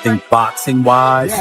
think boxing-wise,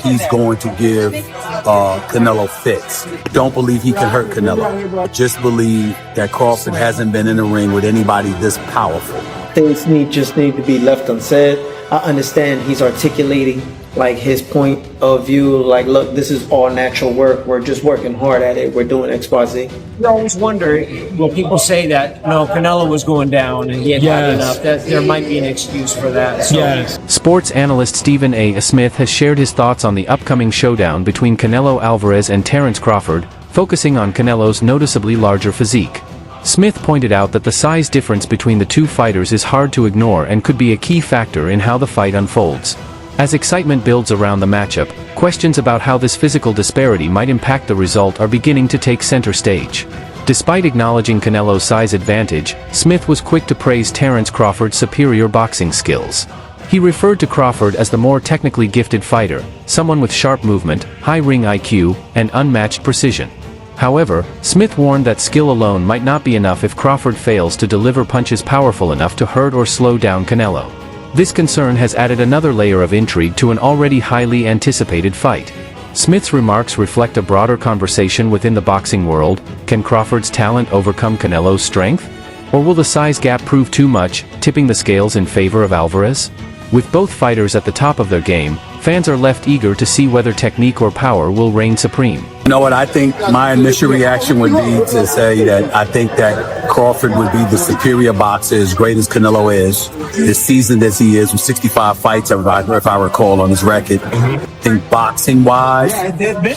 he's going to give Canelo fits. Don't believe he can hurt Canelo. Just believe that Crawford hasn't been in the ring with anybody this powerful. Things just need to be left unsaid. I understand he's articulating like his point of view, like, look, this is all natural work. We're just working hard at it. We're doing X, Y, Z. You always wonder, will people say that, no, Canelo was going down and he had had enough, that there might be an excuse for that. So. Yes. Sports analyst Stephen A. Smith has shared his thoughts on the upcoming showdown between Canelo Alvarez and Terence Crawford, focusing on Canelo's noticeably larger physique. Smith pointed out that the size difference between the two fighters is hard to ignore and could be a key factor in how the fight unfolds. As excitement builds around the matchup, questions about how this physical disparity might impact the result are beginning to take center stage. Despite acknowledging Canelo's size advantage, Smith was quick to praise Terence Crawford's superior boxing skills. He referred to Crawford as the more technically gifted fighter, someone with sharp movement, high ring IQ, and unmatched precision. However, Smith warned that skill alone might not be enough if Crawford fails to deliver punches powerful enough to hurt or slow down Canelo. This concern has added another layer of intrigue to an already highly anticipated fight. Smith's remarks reflect a broader conversation within the boxing world. Can Crawford's talent overcome Canelo's strength? Or will the size gap prove too much, tipping the scales in favor of Alvarez? With both fighters at the top of their game, fans are left eager to see whether technique or power will reign supreme. You know what, I think my initial reaction would be to say that I think that Crawford would be the superior boxer, as great as Canelo is, as seasoned as he is, with 65 fights, if I recall, on his record. I think boxing-wise,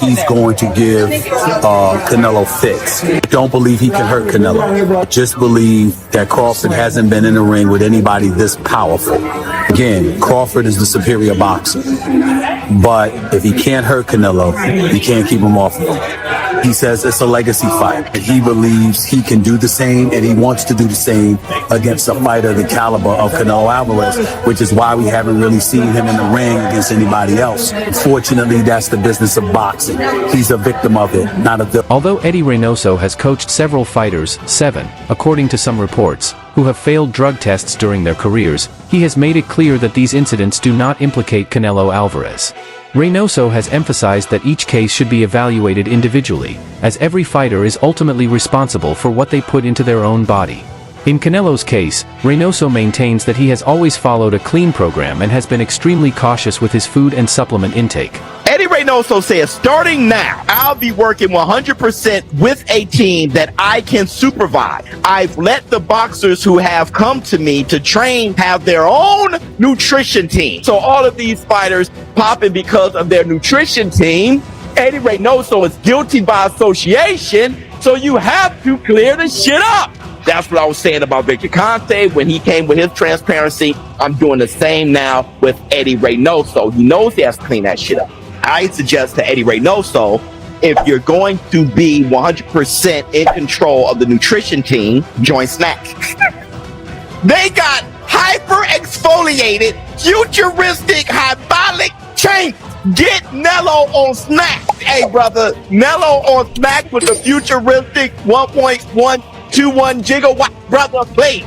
he's going to give Canelo fits. Don't believe he can hurt Canelo. Just believe that Crawford hasn't been in the ring with anybody this powerful. Again, Crawford is the superior boxer. But if he can't hurt Canelo, he can't keep him off of him. He says it's a legacy fight, and he believes he can do the same, and he wants to do the same against a fighter the caliber of Canelo Alvarez, which is why we haven't really seen him in the ring against anybody else. Fortunately, that's the business of boxing. He's a victim of it, not a villain. Although Eddie Reynoso has coached several fighters, 7, according to some reports, who have failed drug tests during their careers, he has made it clear that these incidents do not implicate Canelo Alvarez. Reynoso has emphasized that each case should be evaluated individually, as every fighter is ultimately responsible for what they put into their own body. In Canelo's case, Reynoso maintains that he has always followed a clean program and has been extremely cautious with his food and supplement intake. Eddie Reynoso says, starting now, I'll be working 100% with a team that I can supervise. I've let the boxers who have come to me to train have their own nutrition team. So all of these fighters popping because of their nutrition team. Eddie Reynoso is guilty by association, so you have to clear the shit up. That's what I was saying about Victor Conte when he came with his transparency. I'm doing the same now with Eddie Reynoso. He knows he has to clean that shit up. I suggest to Eddie Reynoso, if you're going to be 100% in control of the nutrition team, join Snack. They got hyper-exfoliated, futuristic, hyperbolic chains. Get Nello on Snack. Hey, brother, Nello on Snack with the futuristic 1.121 gigawatt, brother, please.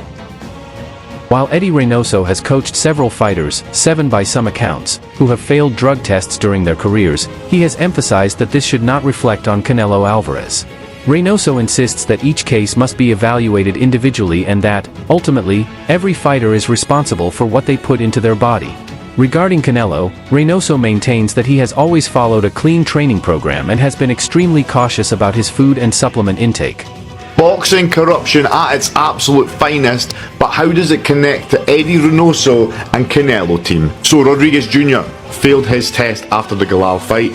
While Eddie Reynoso has coached several fighters, 7 by some accounts, who have failed drug tests during their careers, he has emphasized that this should not reflect on Canelo Alvarez. Reynoso insists that each case must be evaluated individually and that, ultimately, every fighter is responsible for what they put into their body. Regarding Canelo, Reynoso maintains that he has always followed a clean training program and has been extremely cautious about his food and supplement intake. Boxing corruption at its absolute finest, but how does it connect to Eddie Reynoso and Canelo team? So Rodriguez Jr. failed his test after the Galal fight.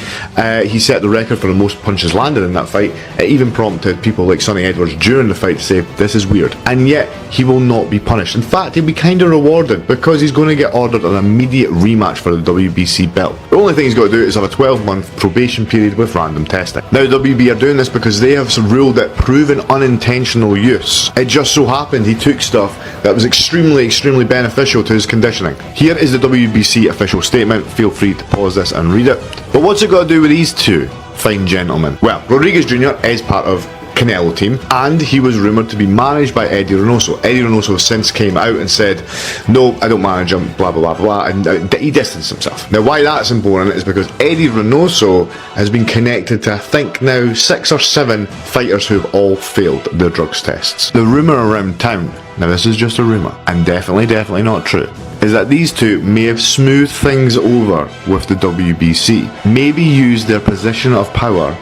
He set the record for the most punches landed in that fight. It even prompted people like Sonny Edwards during the fight to say, this is weird. And yet, he will not be punished. In fact, he'll be kind of rewarded because he's going to get ordered an immediate rematch for the WBC belt. The only thing he's got to do is have a 12-month probation period with random testing. Now, WB are doing this because they have ruled that proven unintentional use. It just so happened he took stuff that was extremely beneficial to his conditioning. Here is the WBC official statement. Feel free to pause this and read it. But what's it got to do with these two fine gentlemen? Well, Rodriguez Jr. is part of Canelo team, and he was rumoured to be managed by Eddie Reynoso. Eddie Reynoso since came out and said, no, I don't manage him, blah blah blah blah, and he distanced himself. Now why that's important is because Eddie Reynoso has been connected to, I think now, 6 or 7 fighters who have all failed their drugs tests. The rumour around town, now this is just a rumour, and definitely not true, is that these two may have smoothed things over with the WBC, maybe used their position of power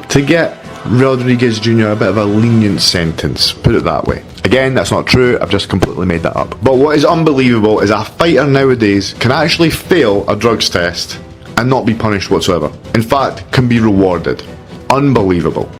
to get Rodriguez Jr. a bit of a lenient sentence, put it that way. Again, that's not true, I've just completely made that up. But what is unbelievable is a fighter nowadays can actually fail a drugs test and not be punished whatsoever. In fact, can be rewarded. Unbelievable.